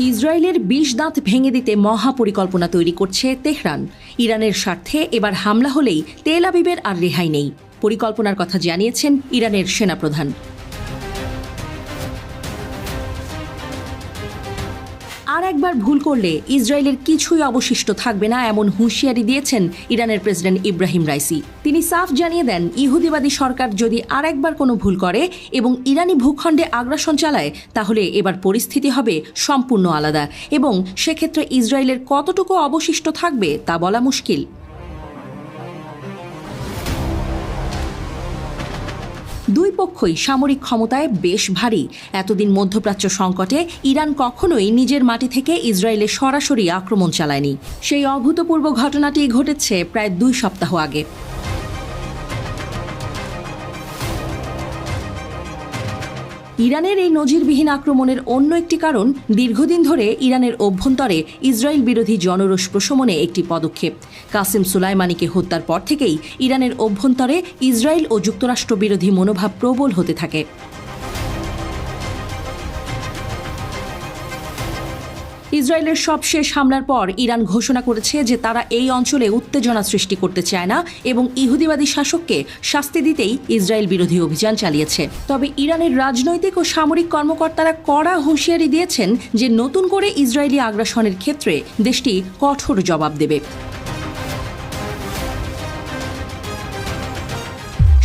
ইসরায়েলের ২০ দাঁত ভেঙে দিতে মহাপরিকল্পনা তৈরি করছে তেহরান। ইরানের স্বার্থে এবার হামলা হলেই তেল আবিবের আর রেহাই নেই, পরিকল্পনার কথা জানিয়েছেন ইরানের সেনাপ্রধান। আর একবার ভুল করলে ইসরায়েলের কিছুই অবশিষ্ট থাকবে না, এমন হুঁশিয়ারি দিয়েছেন ইরানের প্রেসিডেন্ট ইব্রাহিম রাইসি। তিনি সাফ জানিয়ে দেন, ইহুদিবাদী সরকার যদি আর একবার কোনো ভুল করে এবং ইরানি ভূখণ্ডে আগ্রাসন চালায়, তাহলে এবার পরিস্থিতি হবে সম্পূর্ণ আলাদা এবং সেক্ষেত্রে ইসরায়েলের কতটুকু অবশিষ্ট থাকবে তা বলা মুশকিল। দুই পক্ষই সামরিক ক্ষমতায় বেশ ভারী। এতদিন মধ্যপ্রাচ্য সংকটে ইরান কখনোই নিজের মাটি থেকে ইসরায়েলে সরাসরি আক্রমণ চালায়নি। সেই অভূতপূর্ব ঘটনাটি ঘটেছে প্রায় 2 সপ্তাহ আগে। ইরানের এই নজিরবিহীন আক্রমণের অন্য একটি কারণ, দীর্ঘদিন ধরে ইরানের অভ্যন্তরে ইসরায়েল বিরোধী জনরোষ প্রশমনে একটি পদক্ষেপ। কাসেম সুলাইমানিকে হত্যার পর থেকেই ইরানের অভ্যন্তরে ইসরায়েল ও যুক্তরাষ্ট্র বিরোধী মনোভাব প্রবল হতে থাকে। ইসরায়েলের সবশেষ হামলার পর ইরান ঘোষণা করেছে যে তারা এই অঞ্চলে উত্তেজনা সৃষ্টি করতে চায় না এবং ইহুদিবাদী শাসককে শাস্তি দিতেই ইসরায়েল বিরোধী অভিযান চালিয়েছে। তবে ইরানের রাজনৈতিক ও সামরিক কর্মকর্তারা কড়া হুঁশিয়ারি দিয়েছেন যে নতুন করে ইসরায়েলি আগ্রাসনের ক্ষেত্রে দেশটি কঠোর জবাব দেবে।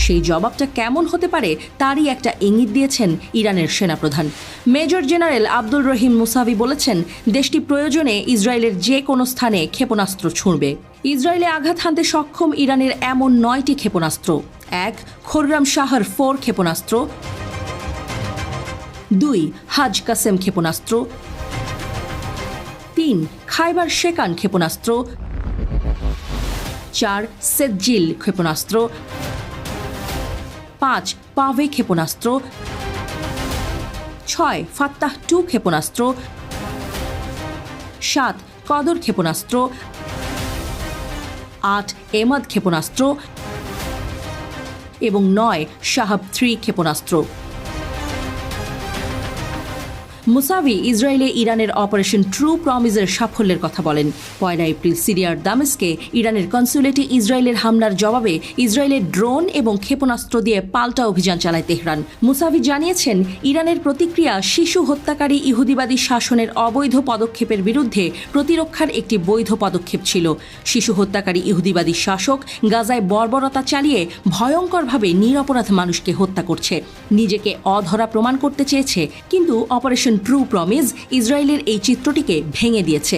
সেই জবাবটা কেমন হতে পারে তারই একটা ইঙ্গিত দিয়েছেন ইরানের সেনাপ্রধান। মেজর জেনারেল আব্দুল রহিম মুসাভি বলেছেন, দেশটি প্রয়োজনে ইসরায়েলের যে কোনো স্থানে ক্ষেপণাস্ত্র ছুঁড়বে। ইসরায়েলে আঘাত হানতে সক্ষম ইরানের এমন 9টি ক্ষেপণাস্ত্র: 1 খোররাম শাহর 4 ক্ষেপণাস্ত্র, 2 হাজ কাসেম ক্ষেপণাস্ত্র, 3 খাইবার শেকান ক্ষেপণাস্ত্র, 4 সেজ্জিল ক্ষেপণাস্ত্র, 5 পাভে ক্ষেপণাস্ত্র, 6 ফাত্তাহ 2 ক্ষেপণাস্ত্র, 7 কদর ক্ষেপণাস্ত্র, 8 এমাদ ক্ষেপণাস্ত্র এবং 9 শাহাব 3 ক্ষেপণাস্ত্র। মুসাভি ইসরায়েলে ইরানের অপারেশন ট্রু প্রমিসের সাফল্যের কথা বলেন। 1 এপ্রিল সিরিয়ার দামেস্কে ইরানের কনসুলেটে ইসরায়েলের হামলার জবাবে ইসরায়েলের ড্রোন এবং ক্ষেপণাস্ত্র দিয়ে পাল্টা অভিযান চালায় তেহরান। মুসাভি জানিয়েছেন, ইরানের প্রতিক্রিয়া শিশু হত্যাকারী ইহুদিবাদী শাসনের অবৈধ পদক্ষেপের বিরুদ্ধে প্রতিরক্ষার একটি বৈধ পদক্ষেপ ছিল। শিশু হত্যাকারী ইহুদিবাদী শাসক গাজায় বর্বরতা চালিয়ে ভয়ঙ্করভাবে নিরপরাধ মানুষকে হত্যা করছে। নিজেকে অধরা প্রমাণ করতে চেয়েছে, কিন্তু অপারেশন ট্রু প্রমিস ইসরায়েলের এই চিত্রটিকে ভেঙে দিয়েছে।